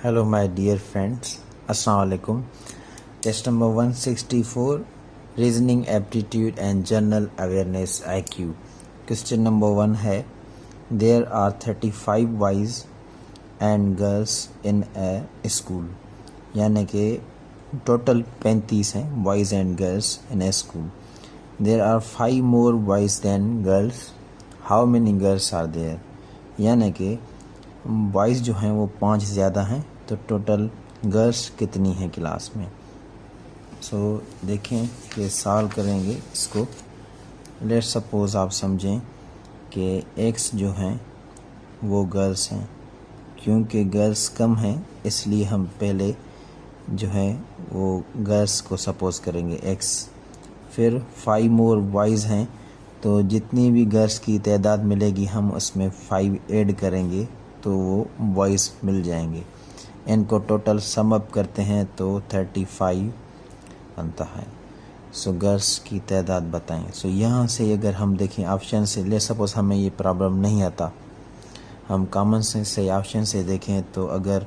Hello my dear friends, Assalamu alaikum. Test number 164, Reasoning Aptitude and General Awareness IQ. Question number 1 है, There are 35 boys and girls in a school. यानी कि total 35 हैं boys and girls in a school. There are 5 more boys than girls. How many girls are there? यानी कि boys जो हैं वो 5 ज़्यादा हैं, तो टोटल गर्ल्स कितनी हैं क्लास में। देखें कि सॉल्व करेंगे इसको। लेट सपोज़ आप समझें कि एक्स जो हैं वो गर्ल्स हैं, क्योंकि गर्ल्स कम हैं इसलिए हम पहले जो है वो गर्ल्स को सपोज़ करेंगे एक्स। फिर 5 मोर बॉयज़ हैं, तो जितनी भी गर्ल्स की तादाद मिलेगी हम उसमें 5 ऐड करेंगे तो वो बॉयज़ मिल जाएंगे। इनको टोटल सम अप करते हैं तो 35 बनता है। गर्ल्स की तादाद बताएं। यहाँ से अगर हम देखें ऑप्शन से, ले सपोज़ हमें ये प्रॉब्लम नहीं आता, हम कॉमन सेंस से ऑप्शन से देखें तो अगर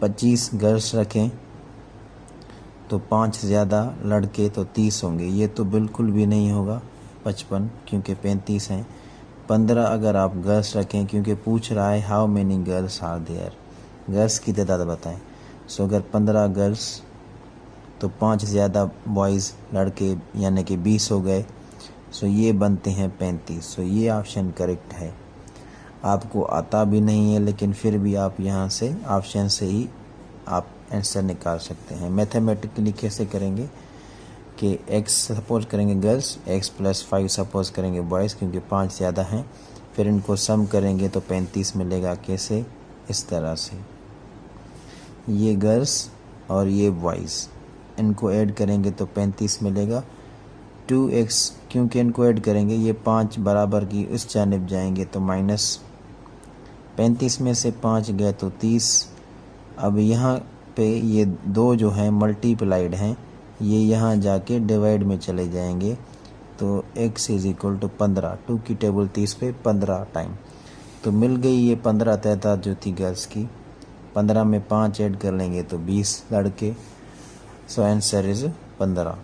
25 गर्ल्स रखें तो 5 ज़्यादा लड़के तो 30 होंगे। ये तो बिल्कुल भी नहीं होगा 55, क्योंकि 35 हैं। 15 अगर आप गर्ल्स रखें, क्योंकि पूछ रहा है how many girls are there, girls की तादाद बताएं। अगर 15 गर्ल्स तो 5 ज़्यादा बॉयज़ लड़के यानी कि 20 हो गए। ये बनते हैं 35। ये ऑप्शन करेक्ट है। आपको आता भी नहीं है लेकिन फिर भी आप यहाँ से ऑप्शन से ही आप आंसर निकाल सकते हैं। मैथमेटिकली कैसे करेंगे कि x सपोज करेंगे गर्ल्स, x + 5 सपोज करेंगे बॉयज़, क्योंकि 5 ज़्यादा हैं। फिर इनको सम करेंगे तो 35 मिलेगा। कैसे? इस तरह से, ये गर्ल्स और ये बॉयज़, इनको ऐड करेंगे तो 35 मिलेगा। 2x, क्योंकि इनको ऐड करेंगे ये 5 बराबर की उस जानिब जाएंगे तो माइनस 35 में से 5 गए तो 30। अब यहाँ पे ये 2 जो हैं मल्टीप्लाइड हैं, ये यहाँ जाके डिवाइड में चले जाएंगे तो x = 15। 2 की टेबल 30 पे 15 टाइम तो मिल गई ये 15 तादाद जो थी गर्ल्स की। 15 में 5 ऐड कर लेंगे तो 20 लड़के। Answer is 15।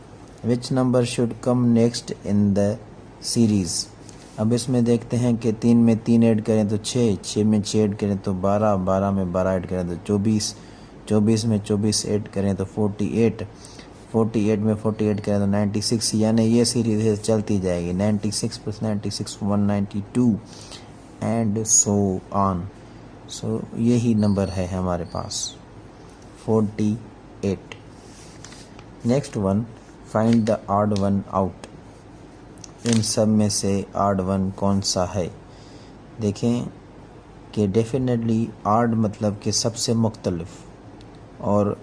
Which number should come next in the series. अब इसमें देखते हैं कि 3 में 3 ऐड करें तो 6, 6 में 6 ऐड करें तो 12, 12 में 12 ऐड करें तो 24, 24 में 24 ऐड करें तो 48, 48 में 48 करें तो 96। यानी ये सीरीज चलती जाएगी। 96 + 96 192 एंड सो ऑन। यही नंबर है हमारे पास 48। Next one, find the odd one out. इन सब में से ऑड वन कौन सा है। देखें कि डेफिनेटली ऑड मतलब कि सबसे मुख्तलिफ, और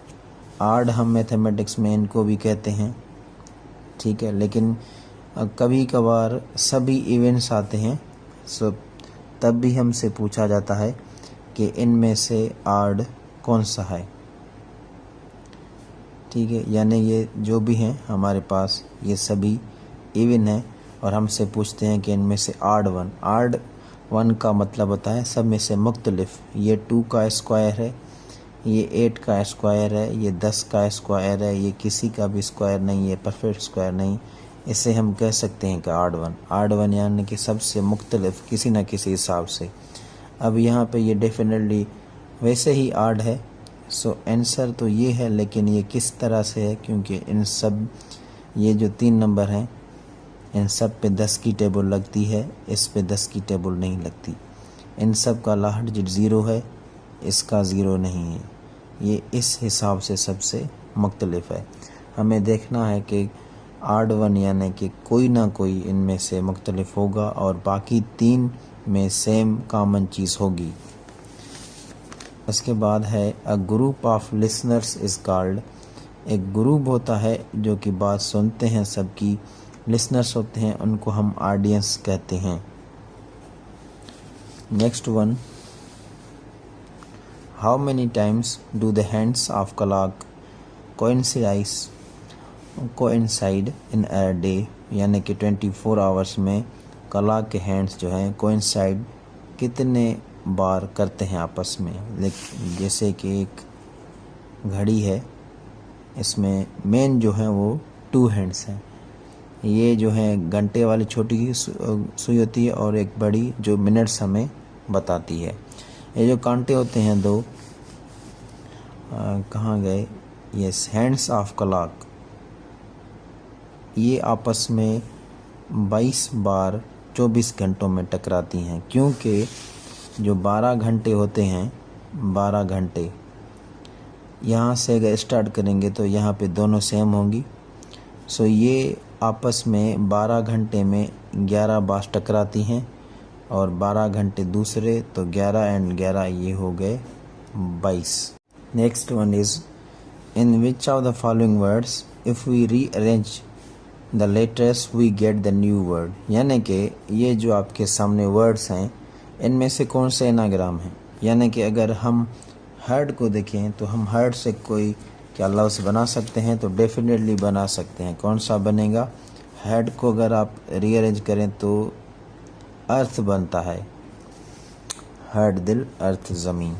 ऑड हम मैथमेटिक्स में इनको भी कहते हैं, ठीक है। लेकिन कभी कभार सभी इवेंट्स आते हैं, तब भी हमसे पूछा जाता है कि इनमें से ऑड कौन सा है, ठीक है। यानी ये जो भी हैं हमारे पास ये सभी इवन हैं और हमसे पूछते हैं कि इनमें से ऑड वन का मतलब होता है सब में से मुख्तलिफ। ये 2 का स्क्वायर है, ये 8 का स्क्वायर है, ये 10 का स्क्वायर है, ये किसी का भी स्क्वायर नहीं है, परफेक्ट स्क्वायर नहीं। इसे हम कह सकते हैं कि ऑड वन यानी कि सबसे मुख्तलिफ किसी न किसी हिसाब से। अब यहाँ पे ये डेफिनेटली वैसे ही ऑड है। आंसर तो ये है, लेकिन ये किस तरह से है, क्योंकि इन सब ये जो 3 नंबर हैं इन सब पे 10 की टेबल लगती है, इस पे 10 की टेबल नहीं लगती। इन सब का लास्ट डिजिट 0 है, इसका 0 नहीं है। ये इस हिसाब से सबसे मुख्तलिफ है। हमें देखना है कि ऑड वन यानी कि कोई ना कोई इनमें से मुख्तलिफ होगा और बाकी 3 में सेम कॉमन चीज़ होगी। इसके बाद है a group of listeners is called. एक ग्रुप होता है जो कि बात सुनते हैं, सबकी लिसनर्स होते हैं, उनको हम ऑडियंस कहते हैं। Next one, how many times do the hands of clock coincide in a day. यानी कि 24 आवर्स में क्लॉक के हैंड्स जो हैं कोइंसाइड कितने बार करते हैं आपस में। जैसे कि एक घड़ी है, इसमें मेन जो है वो 2 हैंड्स हैं। ये जो है घंटे वाली छोटी सुई होती है और एक बड़ी जो मिनट्स हमें बताती है। ये जो कांटे होते हैं 2 कहाँ गए, यस, हैंड्स ऑफ क्लॉक, ये आपस में 22 बार 24 घंटों में टकराती हैं, क्योंकि जो 12 घंटे होते हैं, 12 घंटे यहाँ से अगर स्टार्ट करेंगे तो यहाँ पे दोनों सेम होंगी। सो ये आपस में 12 घंटे में 11 बार टकराती हैं और 12 घंटे दूसरे, तो 11 एंड 11 ये हो गए 22। Next one is in which of the following words if we rearrange the letters we get the new word, यानी कि ये जो आपके सामने वर्ड्स हैं इनमें से कौन से एनाग्राम हैं। यानी कि अगर हम हर्ड को देखें तो हम हर्ड से कोई क्या लफ्ज़ बना सकते हैं, तो डेफिनेटली बना सकते हैं। कौन सा बनेगा, हेड को अगर आप रीअरेंज करें तो अर्थ बनता है, हर्ड दिल, अर्थ ज़मीन।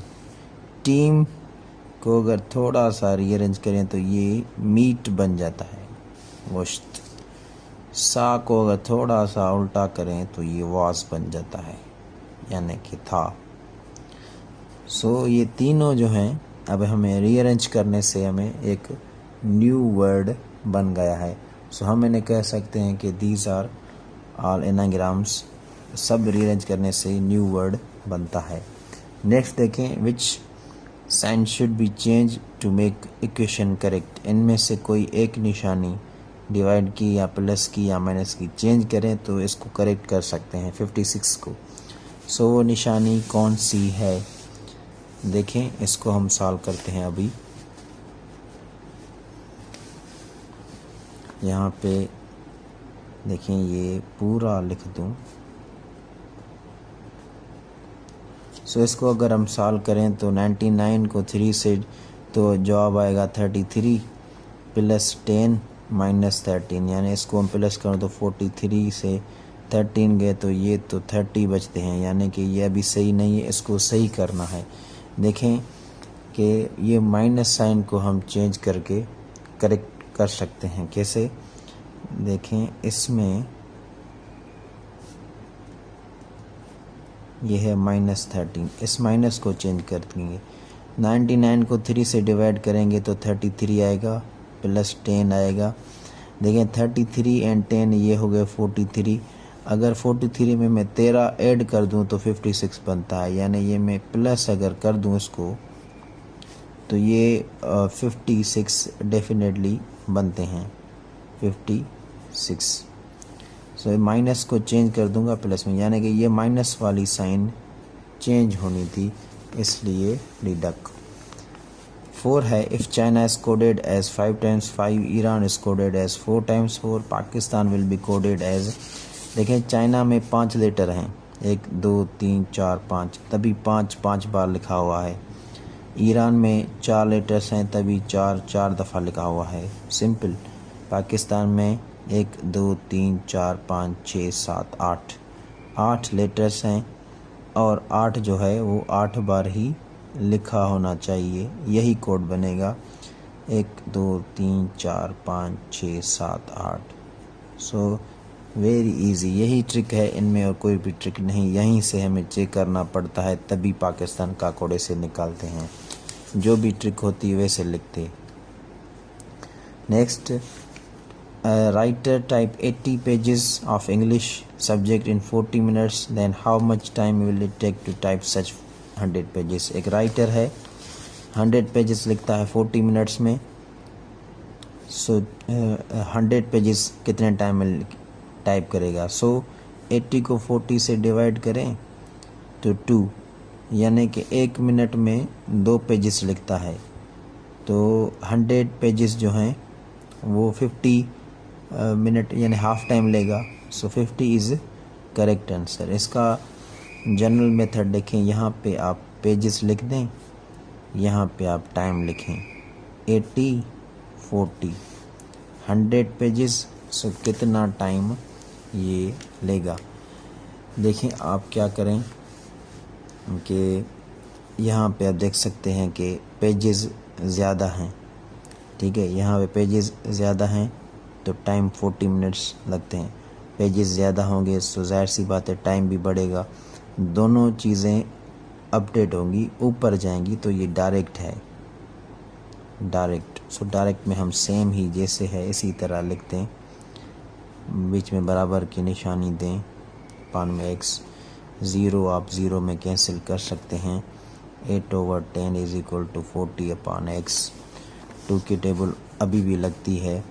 टीम को अगर थोड़ा सा रीअरेंज करें तो ये मीट बन जाता है, गोश्त। सा को अगर थोड़ा सा उल्टा करें तो ये वास बन जाता है, यानी कि था। सो ये तीनों जो हैं अब हमें रीअरेंज करने से हमें एक न्यू वर्ड बन गया है। सो हम इन्हें कह सकते हैं कि दीज आर ऑल एनाग्राम्स, सब रीअरेंज करने से न्यू वर्ड बनता है। नेक्स्ट देखें, which sign should be change to make equation correct, इनमें से कोई एक निशानी डिवाइड की या प्लस की या माइनस की चेंज करें तो इसको करेक्ट कर सकते हैं 56 को। सो वो निशानी कौन सी है, देखें, इसको हम सॉल्व करते हैं। अभी यहाँ पे देखें, ये पूरा लिख दूँ। सो इसको अगर हम सॉल्व करें तो 99 को 3 से, तो जवाब आएगा 33 प्लस 10 माइनस 13, यानी इसको हम प्लस करें तो 43 से 13 गए तो ये तो 30 बचते हैं, यानी कि ये अभी सही नहीं है, इसको सही करना है। देखें कि ये माइनस साइन को हम चेंज करके करेक्ट कर सकते हैं। कैसे, देखें, इसमें ये है -13, इस माइनस को चेंज कर देंगे। 99 को 3 से डिवाइड करेंगे तो 33 आएगा प्लस 10 आएगा। देखें 33 एंड 10 ये हो गए 43। अगर 43 में मैं 13 ऐड कर दूं तो 56 बनता है, यानी ये मैं प्लस अगर कर दूं इसको तो ये 56 डेफिनेटली बनते हैं, 56। सो माइनस को चेंज कर दूंगा प्लस में, यानी कि ये माइनस वाली साइन चेंज होनी थी, इसलिए डिडक्ट। 4 है, if China is coded as 5 times 5, Iran is coded as 4 times 4, Pakistan will be coded as. देखें चाइना में 5 लेटर हैं, 1 2 3 4 5, तभी 5 बार लिखा हुआ है। ईरान में 4 लेटर्स हैं, तभी 4 दफ़ा लिखा हुआ है, सिंपल। पाकिस्तान में 1 2 3 4 5 6 7 8 लेटर्स हैं और 8 जो है वो 8 बार ही लिखा होना चाहिए, यही कोड बनेगा। 1 2 3 4 5 6 7 8। सो वेरी इजी, यही ट्रिक है इनमें और कोई भी ट्रिक नहीं। यहीं से हमें चेक करना पड़ता है, तभी पाकिस्तान का कोड से निकालते हैं। जो भी ट्रिक होती है वैसे लिखते। Next, writer type 80 pages of English subject in 40 minutes, then how much time will it take to type such 100 pages? एक राइटर है 100 पेजेस लिखता है 40 मिनट्स में। सो 100 पेजेस कितने टाइम में टाइप करेगा? सो 80 को 40 से डिवाइड करें तो 2, यानी कि 1 मिनट में 2 पेजेस लिखता है, तो 100 पेजेस जो हैं वो 50 मिनट यानी हाफ टाइम लेगा। सो 50 इज़ करेक्ट आंसर। इसका जनरल मेथड देखें, यहाँ पे आप पेजेस लिख दें, यहाँ पे आप टाइम लिखें, 80 40 100 पेजेस। सो कितना टाइम ये लेगा? देखें आप क्या करें कि यहाँ पे आप देख सकते हैं कि पेजेस ज़्यादा हैं, ठीक है। यहाँ पे पेजेस ज़्यादा हैं तो टाइम 40 मिनट्स लगते हैं। पेजेस ज़्यादा होंगे तो जाहिर सी बात है टाइम भी बढ़ेगा। दोनों चीज़ें अपडेट होंगी, ऊपर जाएंगी, तो ये डायरेक्ट है, डायरेक्ट। सो डायरेक्ट में हम सेम ही जैसे है इसी तरह लिखते हैं, बीच में बराबर की निशानी दें, पान में x, 0 आप 0 में कैंसिल कर सकते हैं। 8/10 is equal to 40 upon x। 2 की टेबल अभी भी लगती है,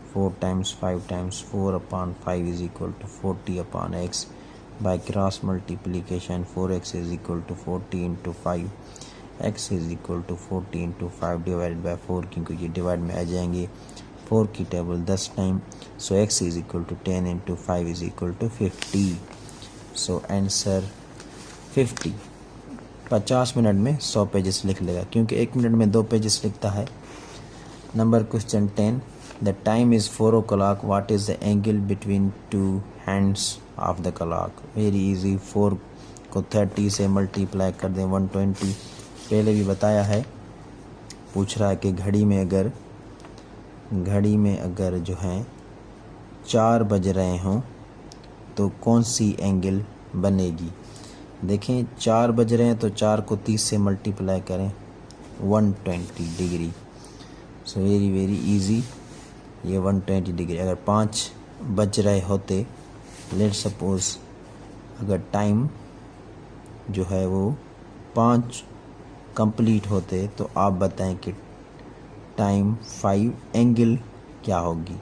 4 times 5 times 4 upon 5 is equal to 40 upon x। By cross multiplication 4x is equal to 40 into 5, x is equal to 40 into 5 divided by 4, क्योंकि ये डिवाइड में आ जाएंगे। 4 की table 10 time, so x is equal to 10 into 5 is equal to 50। So answer 50। 50 minute में 100 pages लिख लेगा, क्योंकि 1 मिनट में 2 पेजेस लिखता है। Number question 10, the time is 4 o'clock, what is the angle between two hands of the clock. Very easy, 4 को 30 से multiply कर दें 120। पहले भी बताया है, पूछ रहा है कि घड़ी में अगर जो है 4 बज रहे हों तो कौन सी एंगल बनेगी। देखें 4 बज रहे हैं तो 4 को 30 से मल्टीप्लाई करें 120 degree. So very very easy, ये 120 डिग्री। अगर 5 बज रहे होते, लेट सपोज अगर टाइम जो है वो 5 कंप्लीट होते, तो आप बताएं कि टाइम 5 एंगल क्या होगी,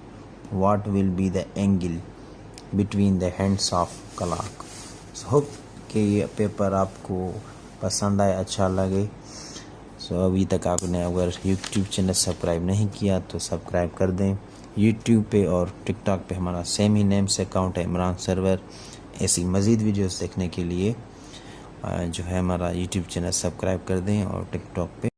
what will be the angle between the hands of clock. So hope कि ये पेपर आपको पसंद आए, अच्छा लगे। सो अभी तक आपने अगर यूट्यूब चैनल सब्सक्राइब नहीं किया तो सब्सक्राइब कर दें। यूट्यूब पे और टिकटॉक पे हमारा सेम ही नेम से अकाउंट है, इमरान सर्वर। ऐसी मज़ीद वीडियोस देखने के लिए जो है हमारा यूट्यूब चैनल सब्सक्राइब कर दें और टिकटॉक पे